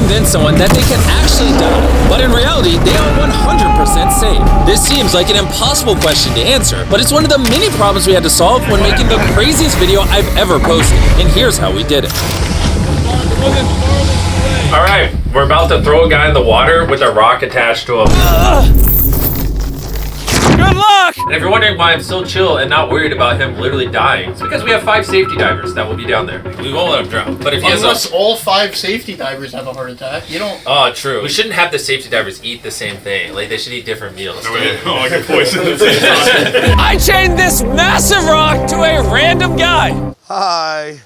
convince someone that they can actually die, but in reality, they are 100% safe. This seems like an impossible question to answer, but it's one of the many problems we had to solve when making the craziest video I've ever posted, and here's how we did it. All right, we're about to throw a guy in the water with a rock attached to him. Good luck! And if you're wondering why I'm so chill and not worried about him literally dying, it's because we have 5 safety divers that will be down there. We won't let him drown. But if he has Unless all 5 safety divers have a heart attack, you don't... Oh, true. We shouldn't have the safety divers eat the same thing. Like, they should eat different meals. I can poison the same time. I chained this massive rock to a random guy. Hi.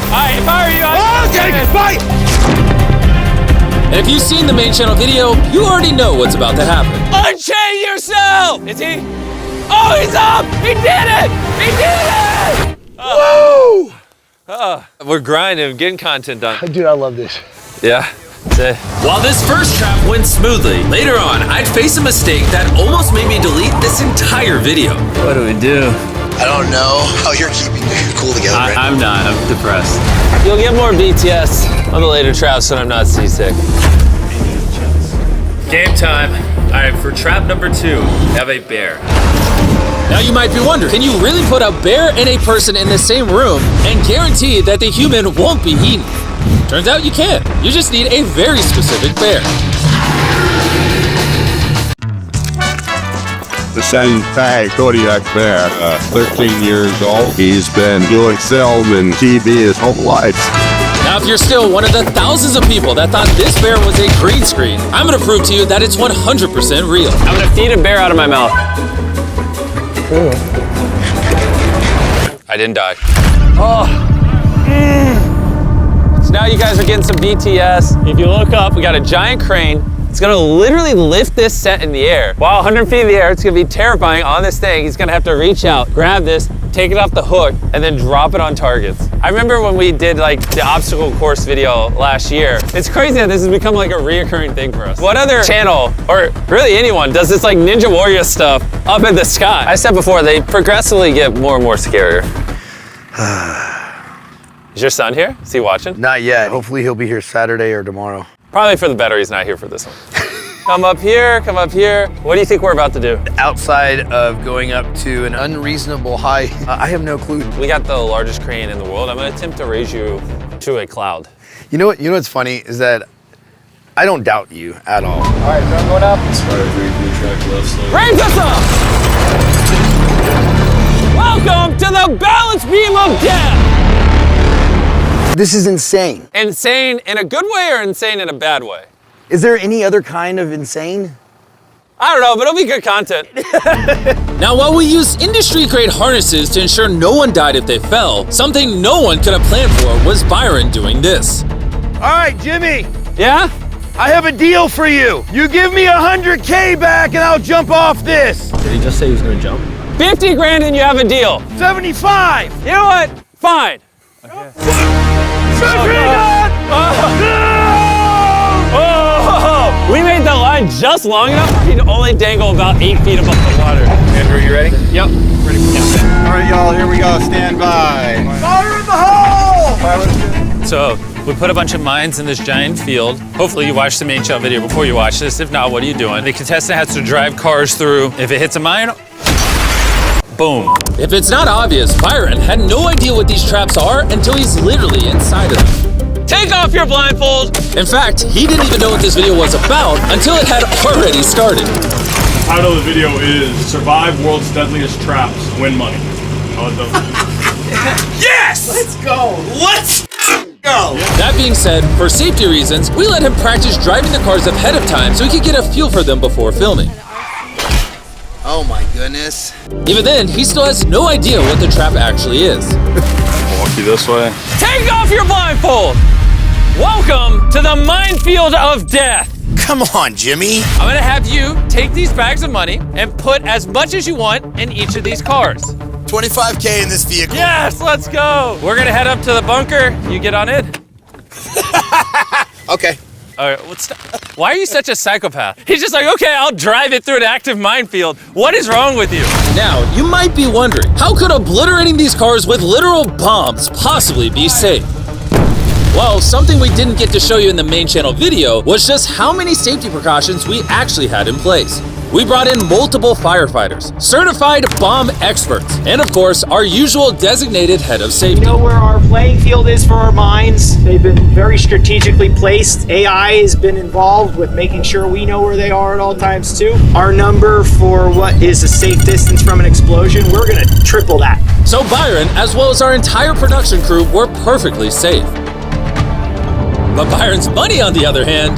Alright, if I were you, I'd Fight! And if you've seen the main channel video, you already know what's about to happen. unchain yourself! Is he? Oh, he's up! He did it! He did it! Woo! We're grinding, getting content done. Dude, I love this. Yeah. While this first trap went smoothly, later on, I'd face a mistake that almost made me delete this entire video. What do we do? I don't know how you're keeping cool together. I'm not. I'm depressed. You'll get more BTS on the later traps when I'm not seasick. Game time. All right, for trap number 2, have a bear. Now you might be wondering, can you really put a bear and a person in the same room and guarantee that the human won't be eaten? Turns out you can. You just need a very specific bear. The Shanghai Kodiak bear, 13 years old. He's been doing film and TV his whole life. Now, if you're still one of the thousands of people that thought this bear was a green screen, I'm gonna prove to you that it's 100% real. I'm gonna feed a bear out of my mouth. I didn't die. So now you guys are getting some BTS. If you look up, we got a giant crane. It's gonna literally lift this set in the air. While 100 feet in the air, it's gonna be terrifying on this thing. He's gonna have to reach out, grab this, take it off the hook, and then drop it on targets. I remember when we did like the obstacle course video last year. It's crazy that this has become like a reoccurring thing for us. What other channel, or really anyone, does this like Ninja Warrior stuff up in the sky? I said before, they progressively get more and more scarier. Is your son here? Is he watching? Not yet. Hopefully he'll be here Saturday or tomorrow. Probably for the better he's not here for this one. Come up here, come up here. What do you think we're about to do? Outside of going up to an unreasonable height, I have no clue. We got the largest crane in the world. I'm gonna attempt to raise you to a cloud. You know what's funny is that I don't doubt you at all. All right, so I'm going up. Raise us up! Welcome to the balance beam of death! This is insane. Insane in a good way or insane in a bad way? Is there any other kind of insane? I don't know, but it'll be good content. Now, while we used industry-grade harnesses to ensure no one died if they fell, something no one could have planned for was Byron doing this. All right, Jimmy, Yeah? I have a deal for you. You give me 100K back and I'll jump off this. Did he just say he was gonna jump? 50 grand and you have a deal. 75. You know what? Fine. We made the line just long enough for you to only dangle about 8 feet above the water. Andrew, you ready? Yep. Ready for countdown. All right, y'all, here we go. Stand by. Fire in the hole! So we put a bunch of mines in this giant field. Hopefully you watched the main channel video before you watch this. If not, what are you doing? The contestant has to drive cars through. If it hits a mine, boom. If it's not obvious, Byron had no idea what these traps are until he's literally inside of them. Take off your blindfold. In fact, he didn't even know what this video was about until it had already started. The title of the video is Survive World's Deadliest Traps, Win Money. Yes! Let's go. Let's go. That being said, for safety reasons, we let him practice driving the cars ahead of time so he could get a feel for them before filming. Oh my goodness. Even then, he still has no idea what the trap actually is. Walk you this way. Take off your blindfold. Welcome to the minefield of death. Come on, Jimmy. I'm gonna have you take these bags of money and put as much as you want in each of these cars. 25K in this vehicle. Yes, let's go. We're gonna head up to the bunker. You get on it. Okay. All right, why are you such a psychopath? He's just like, okay, I'll drive it through an active minefield. What is wrong with you? Now, you might be wondering, how could obliterating these cars with literal bombs possibly be safe? Well, something we didn't get to show you in the main channel video was just how many safety precautions we actually had in place. We brought in multiple firefighters, certified bomb experts, and of course, our usual designated head of safety. We know where our playing field is for our mines. They've been very strategically placed. AI has been involved with making sure we know where they are at all times too. Our number for what is a safe distance from an explosion, we're gonna triple that. So Byron, as well as our entire production crew, were perfectly safe. But Byron's money, on the other hand,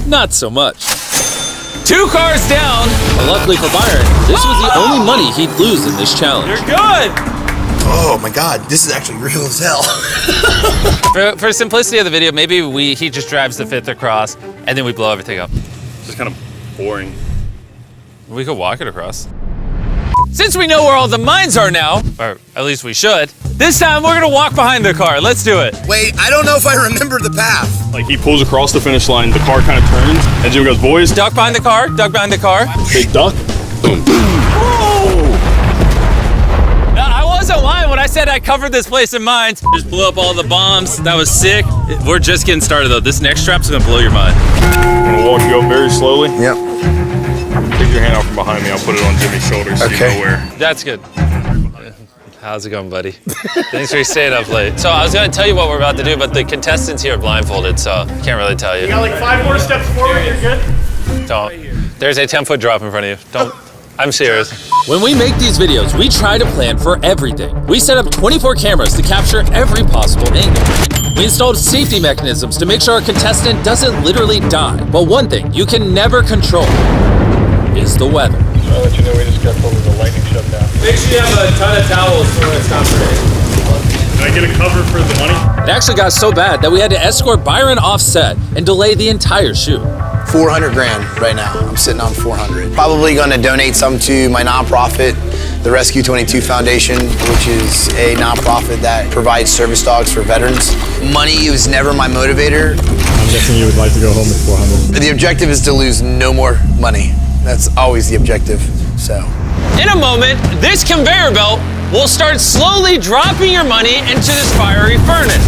not so much. 2 cars down. But luckily for Byron, this was the only money he'd lose in this challenge. You're good. Oh my God, this is actually real as hell. For simplicity of the video, maybe he just drives the 5th across and then we blow everything up. It's kind of boring. We could walk it across. Since we know where all the mines are now, or at least we should, this time we're gonna walk behind the car. Let's do it. Wait, I don't know if I remember the path. Like he pulls across the finish line, the car kind of turns, and Jim goes, boys, Duck behind the car, duck behind the car. big duck. Boom. I wasn't lying when I said I covered this place in mines. Just blew up all the bombs. That was sick. We're just getting started though. This next strap's gonna blow your mind. I'm gonna walk you up very slowly. Yep. Take your hand out from behind me. I'll put it on Jimmy's shoulder so Okay. you know where. That's good. How's it going, buddy? Thanks for staying up late. So I was gonna tell you what we're about to do, but the contestants here are blindfolded, so can't really tell you. You got like 5 more steps forward, you're good? Don't. There's a 10-foot drop in front of you. Don't. I'm serious. When we make these videos, we try to plan for everything. We set up 24 cameras to capture every possible angle. We installed safety mechanisms to make sure our contestant doesn't literally die. But one thing you can never control is the weather. I'll let you know we just got over the lightning shutdown. Make sure you have a ton of towels for when it's not raining. Can I get a cover for the money? It actually got so bad that we had to escort Byron off set and delay the entire shoot. 400 grand right now. I'm sitting on 400. Probably gonna donate some to my nonprofit, the Rescue 22 Foundation, which is a nonprofit that provides service dogs for veterans. Money was never my motivator. I'm guessing you would like to go home with 400. The objective is to lose no more money. That's always the objective, so. In a moment, this conveyor belt will start slowly dropping your money into this fiery furnace.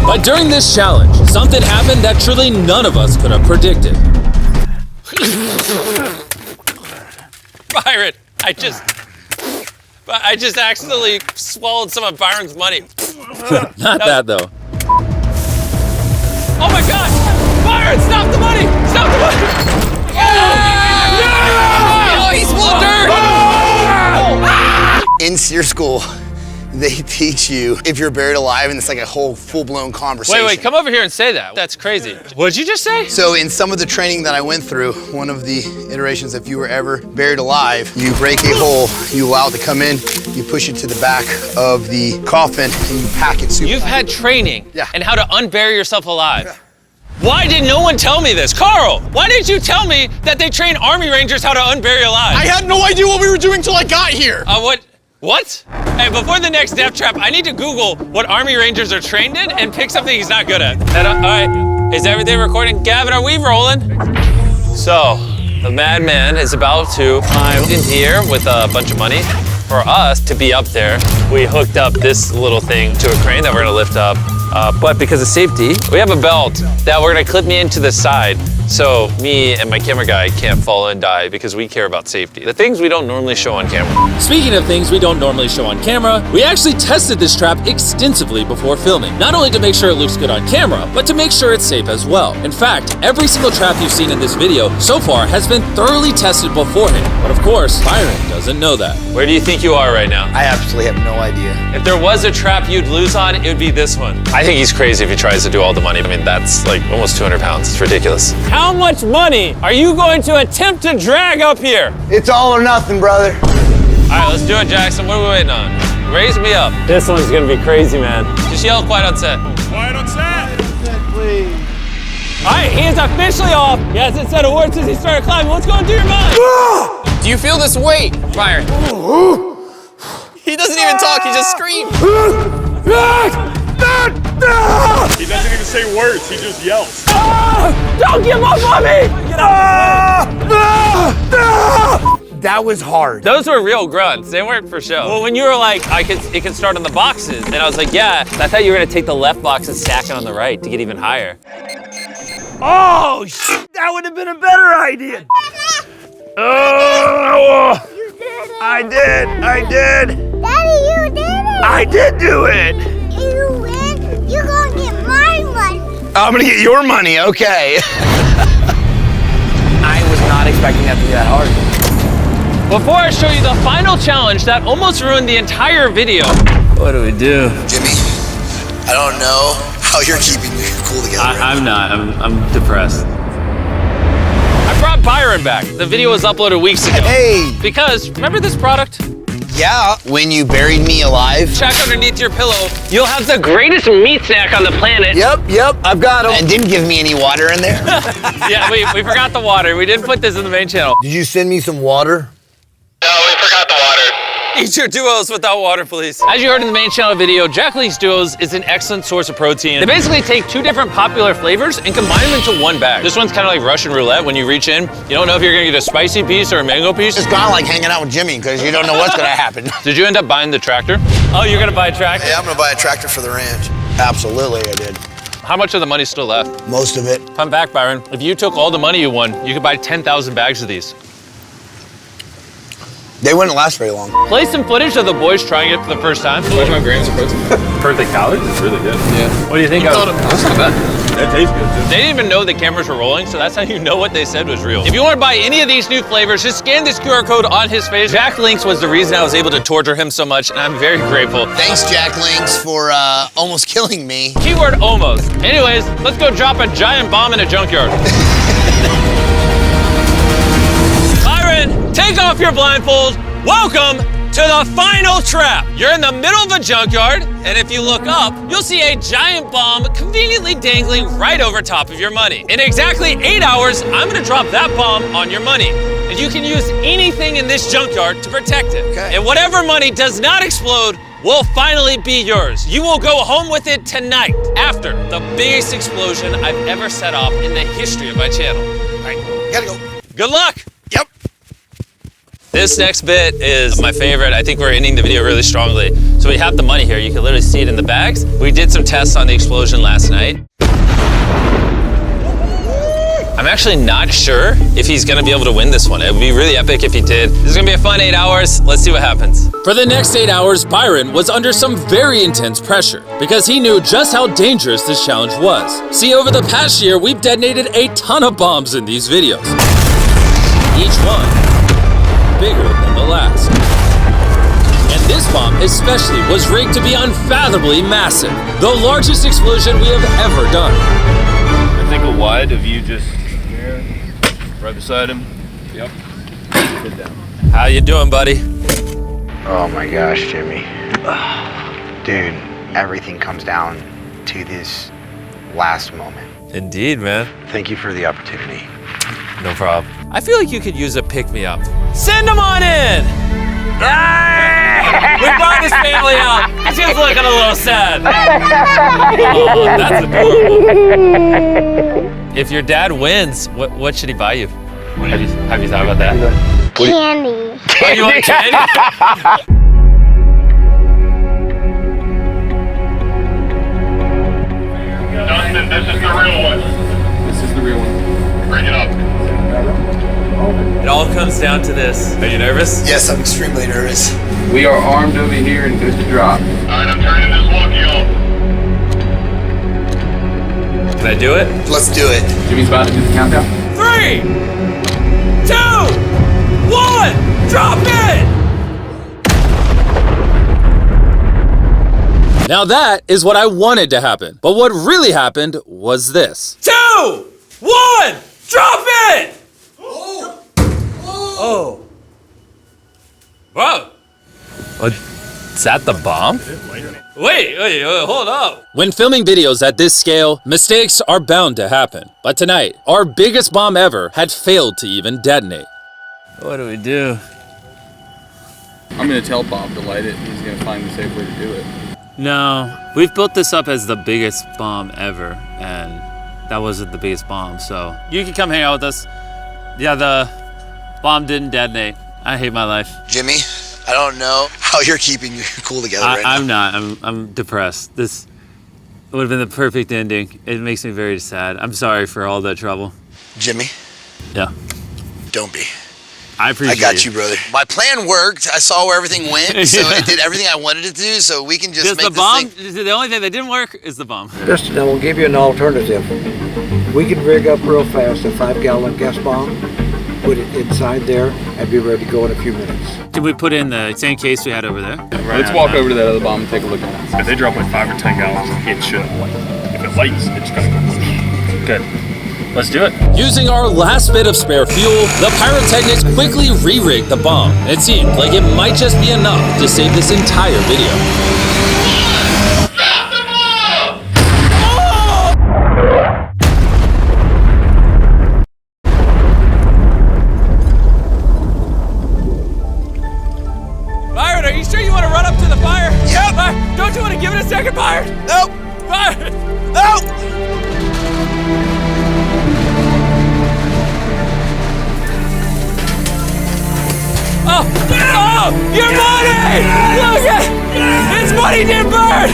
But during this challenge, something happened that truly none of us could have predicted. Byron, I just accidentally swallowed some of Byron's money. Not that though. Oh my God! Byron, stop the money! Stop the money! Oh, he's full of dirt! In SEER school, they teach you if you're buried alive, and it's like a whole full-blown conversation. Wait, come over here and say that. That's crazy. What'd you just say? So in some of the training that I went through, one of the iterations, if you were ever buried alive, you break a hole, you allow it to come in, you push it to the back of the coffin, and you pack it super. You've had training Yeah. and how to unbury yourself alive. Why did no one tell me this? Carl, why didn't you tell me that they train Army Rangers how to unbury alive? I had no idea what we were doing till I got here. What? Hey, before the next death trap, I need to Google what Army Rangers are trained in and pick something he's not good at. All right, is everything recording? Gavin, are we rolling? So, the madman is about to climb in here with a bunch of money. For us to be up there, we hooked up this little thing to a crane that we're gonna lift up. But because of safety, we have a belt that we're gonna clip me into the side so me and my camera guy can't fall and die because we care about safety. The things we don't normally show on camera. Speaking of things we don't normally show on camera, we actually tested this trap extensively before filming. Not only to make sure it looks good on camera, but to make sure it's safe as well. In fact, every single trap you've seen in this video so far has been thoroughly tested beforehand. But of course, Byron doesn't know that. Where do you think you are right now? I absolutely have no idea. If there was a trap you'd lose on, it would be this one. I think he's crazy if he tries to do all the money. I mean, that's like almost 200 pounds. It's ridiculous. How much money are you going to attempt to drag up here? It's all or nothing, brother. All right, let's do it, Jackson. What are we waiting on? Raise me up. This one's gonna be crazy, man. Just yell quiet on set. Quiet on set. Please. All right, he is officially off. He hasn't said a word since he started climbing. What's going through your mind? Do you feel this weight, Byron? He doesn't even talk, he just screams. He doesn't even say words, he just yells. Don't give up on me! Get up! That was hard. Those were real grunts. They weren't for show. Well, when you were like, it can start on the boxes, and I was like, yeah. I thought you were gonna take the left box and stack it on the right to get even higher. Oh, shit, that would have been a better idea. Oh, You did it. I did. Daddy, you did it. I did do it. You win. You're gonna get my money. I'm gonna get your money, okay. I was not expecting that to be that hard. Before I show you the final challenge that almost ruined the entire video. What do we do? Jimmy, I don't know how you're keeping your cool together. I'm not. I'm depressed. I brought Byron back. The video was uploaded weeks ago. Hey! Because, remember this product? Yeah, when you buried me alive. Check underneath your pillow. You'll have the greatest meat snack on the planet. Yep, I've got him. And didn't give me any water in there. Yeah, we forgot the water. We didn't put this in the main channel. Did you send me some water? No, we forgot the water. Eat your duos without water, please. As you heard in the main channel video, Jack Link's Duos is an excellent source of protein. They basically take 2 different popular flavors and combine them into one bag. This one's kind of like Russian roulette. When you reach in, you don't know if you're gonna get a spicy piece or a mango piece. It's kind of like hanging out with Jimmy because you don't know what's gonna happen. Did you end up buying the tractor? Oh, you're gonna buy a tractor? Yeah, I'm gonna buy a tractor for the ranch. Absolutely, I did. How much of the money's still left? Most of it. Fun fact, Byron, if you took all the money you won, you could buy 10,000 bags of these. They wouldn't last very long. Play some footage of the boys trying it for the first time. 25 grams of protein per the calories is really good. Yeah. What do you think? That's not bad. That tastes good too. They didn't even know the cameras were rolling, so that's how you know what they said was real. If you want to buy any of these new flavors, just scan this QR code on his face. Jack Links was the reason I was able to torture him so much, and I'm very grateful. Thanks, Jack Links, for almost killing me. Keyword almost. Anyways, let's go drop a giant bomb in a junkyard. Byron, take off your blindfold. Welcome to the final trap. You're in the middle of a junkyard, and if you look up, you'll see a giant bomb conveniently dangling right over top of your money. In exactly 8 hours, I'm gonna drop that bomb on your money. And you can use anything in this junkyard to protect it. Okay. And whatever money does not explode will finally be yours. You will go home with it tonight after the biggest explosion I've ever set off in the history of my channel. All right, Gotta go. good luck. Yep. This next bit is my favorite. I think we're ending the video really strongly. So we have the money here. You can literally see it in the bags. We did some tests on the explosion last night. I'm actually not sure if he's gonna be able to win this one. It would be really epic if he did. This is gonna be a fun 8 hours. Let's see what happens. For the next 8 hours, Byron was under some very intense pressure because he knew just how dangerous this challenge was. See, over the past year, we've detonated a ton of bombs in these videos. Each one bigger than the last. And this bomb especially was rigged to be unfathomably massive, the largest explosion we have ever done. I think a wide of you just there, right beside him. Yep. Sit down. How you doing, buddy? Oh my gosh, Jimmy. Dude, everything comes down to this last moment. Indeed, man. Thank you for the opportunity. No problem. I feel like you could use a pick-me-up. Send him on in! We brought his family out. She's looking a little sad. Oh, that's adorable. If your dad wins, what should he buy you? Have you thought about that? Candy. Oh, you want candy? Dustin, this is the real one. This is the real one. Bring it up. It all comes down to this. Are you nervous? Yes, I'm extremely nervous. We are armed over here and good to drop. All right, I'm turning this walkie off. Can I do it? Let's do it. Jimmy's about to do the countdown. 3, 2, 1, drop it! Now that is what I wanted to happen. But what really happened was this. 2, 1, drop it! Oh. Whoa. Is that the bomb? Wait, hold up. When filming videos at this scale, mistakes are bound to happen. But tonight, our biggest bomb ever had failed to even detonate. What do we do? I'm gonna tell Bob to light it. He's gonna find the safe way to do it. No, we've built this up as the biggest bomb ever, and that wasn't the biggest bomb, so you can come hang out with us. Yeah, the bomb didn't detonate. I hate my life. Jimmy, I don't know how you're keeping your cool together right now. I'm not. I'm depressed. This would have been the perfect ending. It makes me very sad. I'm sorry for all the trouble. Jimmy, Yeah. don't be. I appreciate I got you, brother. My plan worked. I saw where everything went, so it did everything I wanted it to do, so we can just make the this bomb, thing. the only thing that didn't work is the bomb. Just, we'll give you an alternative. We can rig up real fast a 5-gallon gas bomb, put it inside there, and be ready to go in a few minutes. Can we put in the same case we had over there? Let's walk over to that other bomb and take a look at it. If they drop like 5 or 10 gallons, it shouldn't light. If it lights, it's gonna go whoosh. Good. Let's do it. Using our last bit of spare fuel, the pyrotechnics quickly re-rigged the bomb. It seemed like it might just be enough to save this entire video. Byron, are you sure you want to run up to the fire? Yep. Don't you want to give it a second, Byron? Nope. Byron! Nope. Oh, your money! Look at It's money didn't burn!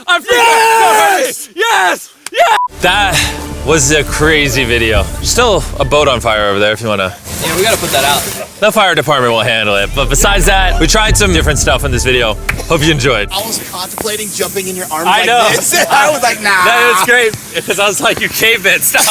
I'm freaking Yes! Yes! That was a crazy video. Still a boat on fire over there if you want to. Yeah, we gotta put that out. The fire department will handle it. But besides that, we tried some different stuff in this video. Hope you enjoyed. I was contemplating jumping in your arms I like know. this. I was like, nah. That is great because I was like, you caveman, stop.